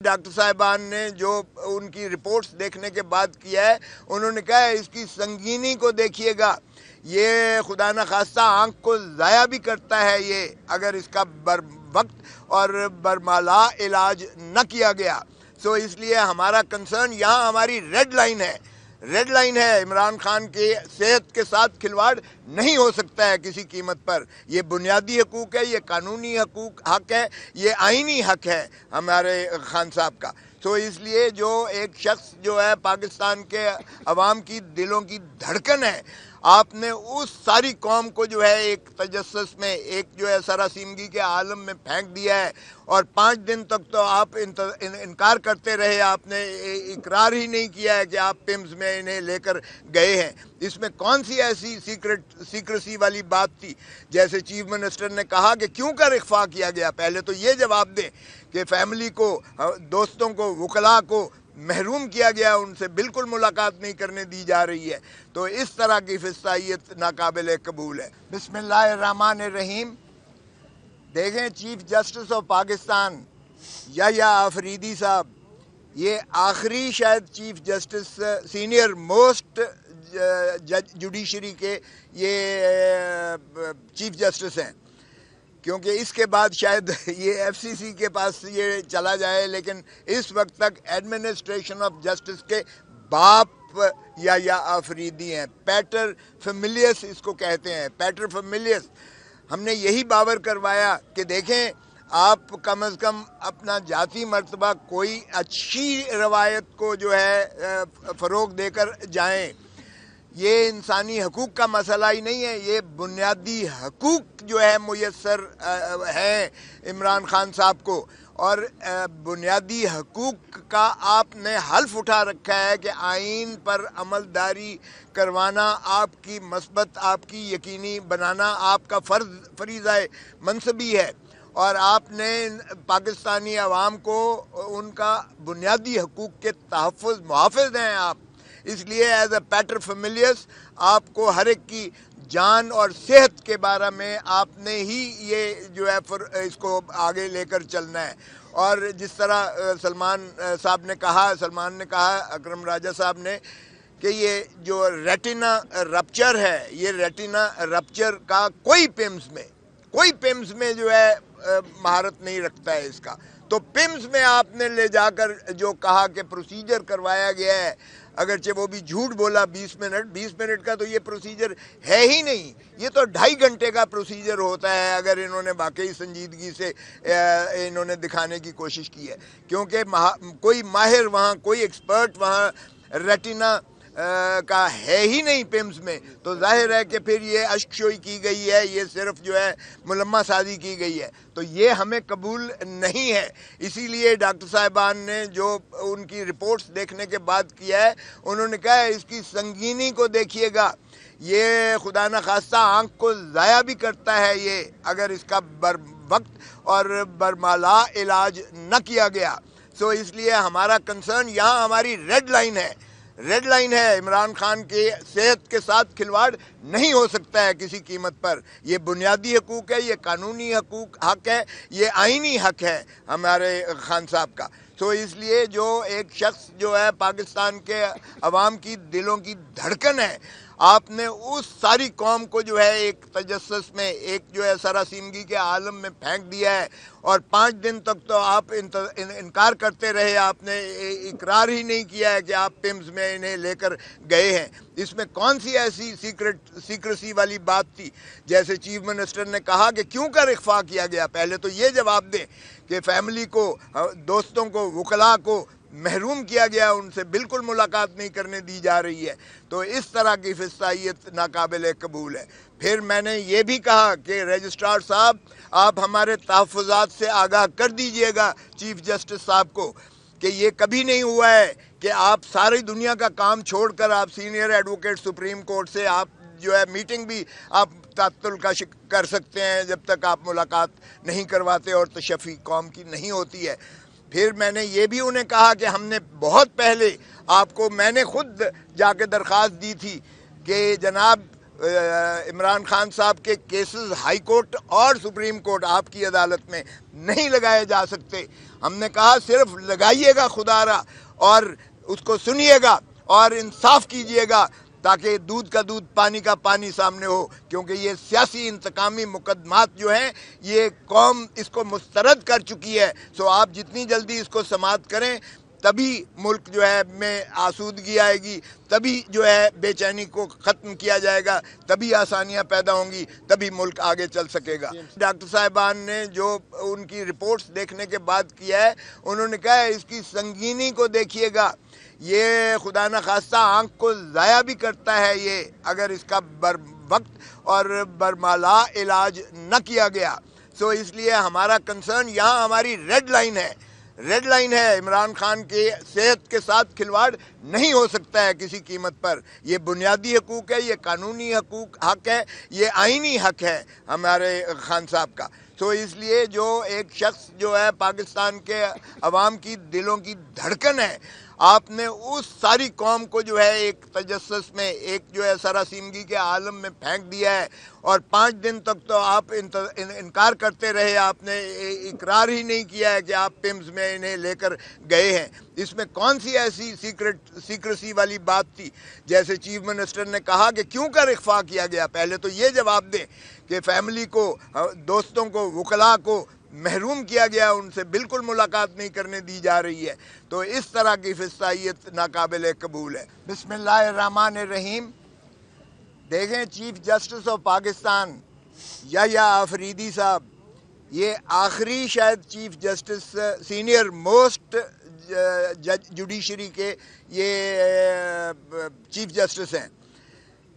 Doctor صاحبان نے جو ان کی رپورٹس دیکھنے کے بعد کیا ہے، انہوں نے کہا ہے اس کی سنگینی کو دیکھیے گا، یہ خدا نخواستہ آنکھ کو ضائع بھی کرتا ہے یہ اگر اس کا بر وقت اور برملا علاج نہ کیا گیا۔ سو اس لیے ہمارا کنسرن یہاں ہماری ریڈ لائن ہے، عمران خان کی صحت کے ساتھ کھلواڑ نہیں ہو سکتا ہے کسی قیمت پر۔ یہ بنیادی حقوق ہے، یہ قانونی حق ہے، یہ آئینی حق ہے ہمارے خان صاحب کا۔ تو اس لیے جو ایک شخص جو ہے پاکستان کے عوام کی دلوں کی دھڑکن ہے، آپ نے اس ساری قوم کو جو ہے ایک تجسس میں، ایک جو ہے سراسیمگی کے عالم میں پھینک دیا ہے، اور 5 دن تک تو آپ انکار کرتے رہے، آپ نے اقرار ہی نہیں کیا ہے کہ آپ پیمز میں انہیں لے کر گئے ہیں۔ اس میں کون سی ایسی سیکریسی والی بات تھی؟ جیسے چیف منسٹر نے کہا کہ کیوں کر اخفا کیا گیا، پہلے تو یہ جواب دیں کہ فیملی کو، دوستوں کو، وکلاء کو محروم کیا گیا، ان سے بالکل ملاقات نہیں کرنے دی جا رہی ہے۔ تو اس طرح کی فسطائیت ناقابل قبول ہے۔ بسم اللہ الرحمن الرحیم۔ دیکھیں، چیف جسٹس آف پاکستان یحییٰ آفریدی صاحب، یہ آخری شاید chief justice senior most judiciary کے یہ چیف جسٹس ہیں، کیونکہ اس کے بعد شاید یہ ایف سی سی کے پاس یہ چلا جائے، لیکن اس وقت تک ایڈمنسٹریشن آف جسٹس کے باپ یحییٰ آفریدی ہیں۔ پیٹر فیملیس اس کو کہتے ہیں، پیٹر فیملیس۔ ہم نے یہی باور کروایا کہ دیکھیں، آپ کم از کم اپنا ذاتی مرتبہ کوئی اچھی روایت کو جو ہے فروغ دے کر جائیں۔ یہ انسانی حقوق کا مسئلہ ہی نہیں ہے، یہ بنیادی حقوق جو ہے میسر ہیں عمران خان صاحب کو، اور بنیادی حقوق کا آپ نے حلف اٹھا رکھا ہے کہ آئین پر عمل داری کروانا آپ کی مثبت، آپ کی یقینی بنانا آپ کا فریضہ منصبی ہے، اور آپ نے پاکستانی عوام کو ان کا بنیادی حقوق کے محافظ ہیں آپ۔ اس لیے ایز اے پیٹر فیملیس آپ کو ہر ایک کی جان اور صحت کے بارے میں آپ نے ہی یہ جو ہے اس کو آگے لے کر چلنا ہے۔ اور جس طرح سلمان نے کہا اکرم راجہ صاحب نے کہ یہ جو ریٹینا رپچر ہے، یہ ریٹینا رپچر کا کوئی پیمز میں جو ہے مہارت نہیں رکھتا ہے اس کا۔ تو پیمز میں آپ نے لے جا کر جو کہا کہ پروسیجر کروایا گیا ہے، اگرچہ وہ بھی جھوٹ بولا 20 منٹ کا، تو یہ پروسیجر ہے ہی نہیں، یہ تو 2.5 گھنٹے کا پروسیجر ہوتا ہے اگر انہوں نے واقعی سنجیدگی سے انہوں نے دکھانے کی کوشش کی ہے، کیونکہ کوئی ماہر وہاں، کوئی ایکسپرٹ وہاں ریٹینا کا ہے ہی نہیں پیمز میں، تو ظاہر ہے کہ پھر یہ اشکشوئی کی گئی ہے، یہ صرف جو ہے ملمہ سازی کی گئی ہے، تو یہ ہمیں قبول نہیں ہے۔ اسی لیے ڈاکٹر صاحبان نے جو ان کی رپورٹس دیکھنے کے بعد کیا ہے، انہوں نے کہا ہے اس کی سنگینی کو دیکھیے گا، یہ خدا نخواستہ آنکھ کو ضائع بھی کرتا ہے یہ اگر اس کا بر وقت اور برملا علاج نہ کیا گیا۔ سو اس لیے ہمارا کنسرن یہاں ہماری ریڈ لائن ہے، عمران خان کی صحت کے ساتھ کھلواڑ نہیں ہو سکتا ہے کسی قیمت پر۔ یہ بنیادی حقوق ہے، یہ قانونی حق ہے، یہ آئینی حق ہے ہمارے خان صاحب کا۔ تو اس لیے جو ایک شخص جو ہے پاکستان کے عوام کی دلوں کی دھڑکن ہے، آپ نے اس ساری قوم کو جو ہے ایک تجسس میں، ایک جو ہے سراسیمگی کے عالم میں پھینک دیا ہے، اور 5 دن تک تو آپ انکار کرتے رہے، آپ نے اقرار ہی نہیں کیا ہے کہ آپ پیمز میں انہیں لے کر گئے ہیں۔ اس میں کون سی ایسی سیکریسی والی بات تھی؟ جیسے چیف منسٹر نے کہا کہ کیوں کر اخفا کیا گیا، پہلے تو یہ جواب دیں کہ فیملی کو، دوستوں کو، وکلاء کو محروم کیا گیا، ان سے بالکل ملاقات نہیں کرنے دی جا رہی ہے۔ تو اس طرح کی فسطائیت ناقابل قبول ہے۔ پھر میں نے یہ بھی کہا کہ رجسٹرار صاحب، آپ ہمارے تحفظات سے آگاہ کر دیجئے گا چیف جسٹس صاحب کو کہ یہ کبھی نہیں ہوا ہے کہ آپ ساری دنیا کا کام چھوڑ کر آپ سینئر ایڈوکیٹ سپریم کورٹ سے آپ جو ہے میٹنگ بھی آپ تعطل کا کر سکتے ہیں جب تک آپ ملاقات نہیں کرواتے اور تشفی قوم کی نہیں ہوتی ہے۔ پھر میں نے یہ بھی انہیں کہا کہ ہم نے بہت پہلے آپ کو، میں نے خود جا کے درخواست دی تھی کہ جناب عمران خان صاحب کے کیسز ہائی کورٹ اور سپریم کورٹ آپ کی عدالت میں نہیں لگائے جا سکتے، ہم نے کہا صرف لگائیے گا خدا را اور اس کو سنیے گا اور انصاف کیجیے گا تاکہ دودھ کا دودھ پانی کا پانی سامنے ہو، کیونکہ یہ سیاسی انتقامی مقدمات جو ہیں یہ قوم اس کو مسترد کر چکی ہے۔ سو آپ جتنی جلدی اس کو سماعت کریں تبھی ملک جو ہے میں آسودگی آئے گی، تبھی جو ہے بے چینی کو ختم کیا جائے گا، تبھی آسانیاں پیدا ہوں گی، تبھی ملک آگے چل سکے گا۔ ڈاکٹر صاحبان نے جو ان کی رپورٹس دیکھنے کے بعد کیا ہے، انہوں نے کہا ہے اس کی سنگینی کو دیکھیے گا، یہ خدا نخواستہ آنکھ کو ضائع بھی کرتا ہے یہ اگر اس کا بر وقت اور برمالا علاج نہ کیا گیا۔ سو اس لیے ہمارا کنسرن یہاں ہماری ریڈ لائن ہے، عمران خان کے صحت کے ساتھ کھلواڑ نہیں ہو سکتا ہے کسی قیمت پر۔ یہ بنیادی حقوق ہے، یہ قانونی حق ہے، یہ آئینی حق ہے ہمارے خان صاحب کا۔ تو اس لیے جو ایک شخص جو ہے پاکستان کے عوام کی دلوں کی دھڑکن ہے، آپ نے اس ساری قوم کو جو ہے ایک تجسس میں، ایک جو ہے سراسیمگی کے عالم میں پھینک دیا ہے، اور 5 دن تک تو آپ انکار کرتے رہے، آپ نے اقرار ہی نہیں کیا ہے کہ آپ پیمز میں انہیں لے کر گئے ہیں۔ اس میں کون سی ایسی سیکریسی والی بات تھی؟ جیسے چیف منسٹر نے کہا کہ کیوں کر اخفا کیا گیا، پہلے تو یہ جواب دیں کہ فیملی کو، دوستوں کو، وکلاء کو محروم کیا گیا، ان سے بالکل ملاقات نہیں کرنے دی جا رہی ہے۔ تو اس طرح کی فسطائیت ناقابل قبول ہے۔ بسم اللہ الرحمن الرحیم۔ دیکھیں، چیف جسٹس آف پاکستان یحییٰ آفریدی صاحب، یہ آخری شاید chief justice, senior most judiciary کے یہ چیف جسٹس ہیں،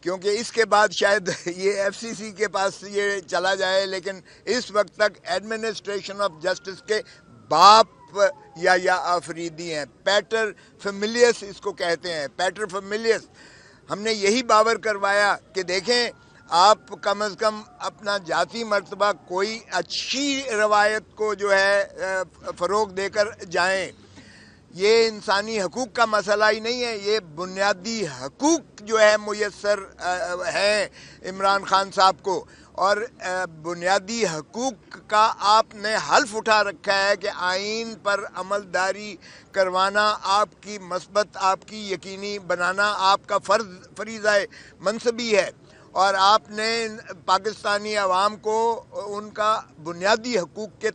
کیونکہ اس کے بعد شاید یہ ایف سی سی کے پاس یہ چلا جائے، لیکن اس وقت تک ایڈمنسٹریشن آف جسٹس کے باپ یحییٰ آفریدی ہیں۔ پیٹر فیملیس اس کو کہتے ہیں، پیٹر فیملیس۔ ہم نے یہی باور کروایا کہ دیکھیں، آپ کم از کم اپنا ذاتی مرتبہ کوئی اچھی روایت کو جو ہے فروغ دے کر جائیں۔ یہ انسانی حقوق کا مسئلہ ہی نہیں ہے، یہ بنیادی حقوق جو ہے میسر ہیں عمران خان صاحب کو، اور بنیادی حقوق کا آپ نے حلف اٹھا رکھا ہے کہ آئین پر عمل داری کروانا آپ کی مثبت، آپ کی یقینی بنانا آپ کا فریضہ منصبی ہے، اور آپ نے پاکستانی عوام کو ان کا بنیادی حقوق کے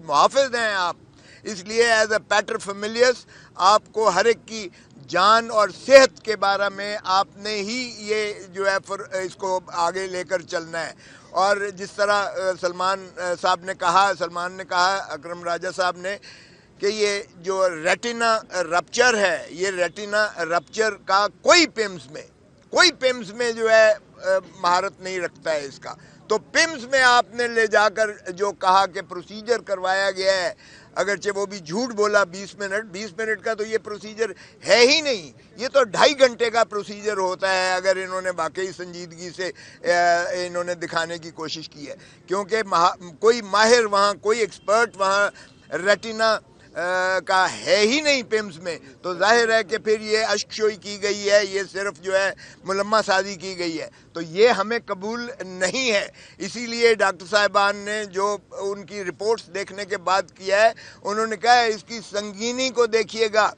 محافظ ہیں آپ۔ اس لیے ایز اے پیٹر فیملیس آپ کو ہر ایک کی جان اور صحت کے بارے میں آپ نے ہی یہ جو ہے اس کو آگے لے کر چلنا ہے۔ اور جس طرح سلمان نے کہا اکرم راجہ صاحب نے کہ یہ جو ریٹینا رپچر ہے، یہ ریٹینا رپچر کا کوئی پیمز میں جو ہے مہارت نہیں رکھتا ہے اس کا۔ تو پیمز میں آپ نے لے جا کر جو کہا کہ پروسیجر کروایا گیا ہے، اگرچہ وہ بھی جھوٹ بولا، 20 منٹ کا تو یہ پروسیجر ہے ہی نہیں، یہ تو 2.5 گھنٹے کا پروسیجر ہوتا ہے اگر انہوں نے واقعی سنجیدگی سے انہوں نے دکھانے کی کوشش کی ہے، کیونکہ کوئی ماہر وہاں، کوئی ایکسپرٹ وہاں ریٹینا کا ہے ہی نہیں پیمز میں، تو ظاہر ہے کہ پھر یہ اشک شوئی کی گئی ہے، یہ صرف جو ہے ملمہ سازی کی گئی ہے، تو یہ ہمیں قبول نہیں ہے۔ اسی لیے ڈاکٹر صاحبان نے جو ان کی رپورٹس دیکھنے کے بعد کیا ہے، انہوں نے کہا ہے اس کی سنگینی کو دیکھیے گا،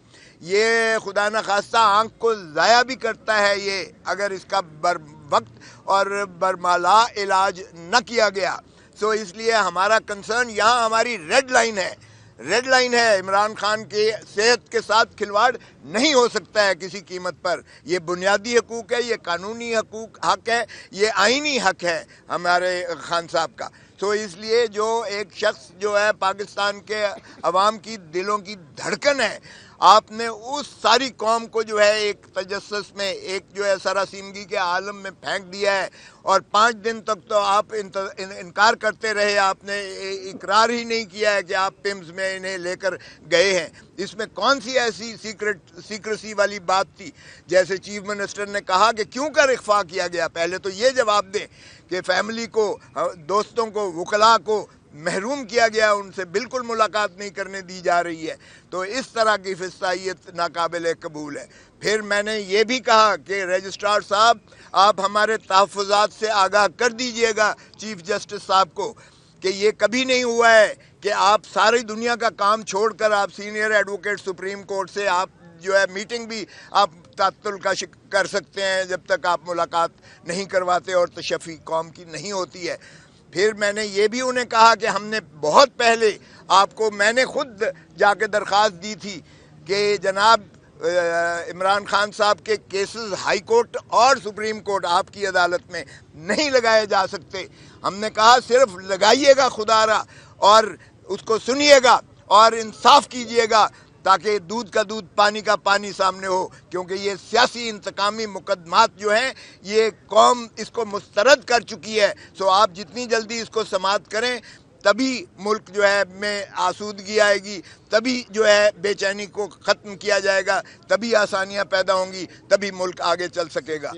یہ خدا نخواستہ آنکھ کو ضائع بھی کرتا ہے یہ اگر اس کا بر وقت اور برمالا علاج نہ کیا گیا۔ سو اس لیے ہمارا کنسرن یہاں ہماری ریڈ لائن ہے، عمران خان کے صحت کے ساتھ کھلواڑ نہیں ہو سکتا ہے کسی قیمت پر۔ یہ بنیادی حقوق ہے، یہ قانونی حق ہے، یہ آئینی حق ہے ہمارے خان صاحب کا۔ تو اس لیے جو ایک شخص جو ہے پاکستان کے عوام کی دلوں کی دھڑکن ہے، آپ نے اس ساری قوم کو جو ہے ایک تجسس میں، ایک جو ہے سراسیمگی کے عالم میں پھینک دیا ہے، اور 5 دن تک تو آپ انکار کرتے رہے، آپ نے اقرار ہی نہیں کیا ہے کہ آپ پیمز میں انہیں لے کر گئے ہیں۔ اس میں کون سی ایسی سیکریسی والی بات تھی؟ جیسے چیف منسٹر نے کہا کہ کیوں کر اخفا کیا گیا، پہلے تو یہ جواب دیں کہ فیملی کو، دوستوں کو، وکلاء کو محروم کیا گیا، ان سے بالکل ملاقات نہیں کرنے دی جا رہی ہے۔ تو اس طرح کی فسطائیت ناقابل قبول ہے۔ پھر میں نے یہ بھی کہا کہ رجسٹرار صاحب، آپ ہمارے تحفظات سے آگاہ کر دیجئے گا چیف جسٹس صاحب کو کہ یہ کبھی نہیں ہوا ہے کہ آپ ساری دنیا کا کام چھوڑ کر آپ سینئر ایڈوکیٹ سپریم کورٹ سے آپ جو ہے میٹنگ بھی آپ تعطل کا کر سکتے ہیں جب تک آپ ملاقات نہیں کرواتے اور تشفی قوم کی نہیں ہوتی ہے۔ پھر میں نے یہ بھی انہیں کہا کہ ہم نے بہت پہلے آپ کو، میں نے خود جا کے درخواست دی تھی کہ جناب عمران خان صاحب کے کیسز ہائی کورٹ اور سپریم کورٹ آپ کی عدالت میں نہیں لگائے جا سکتے۔ ہم نے کہا صرف لگائیے گا خدا را، اور اس کو سنیے گا اور انصاف کیجیے گا، تاکہ دودھ کا دودھ پانی کا پانی سامنے ہو، کیونکہ یہ سیاسی انتقامی مقدمات جو ہیں یہ قوم اس کو مسترد کر چکی ہے۔ سو آپ جتنی جلدی اس کو سماعت کریں، تبھی ملک جو ہے میں آسودگی آئے گی، تبھی جو ہے بے چینی کو ختم کیا جائے گا، تبھی آسانیاں پیدا ہوں گی، تبھی ملک آگے چل سکے گا۔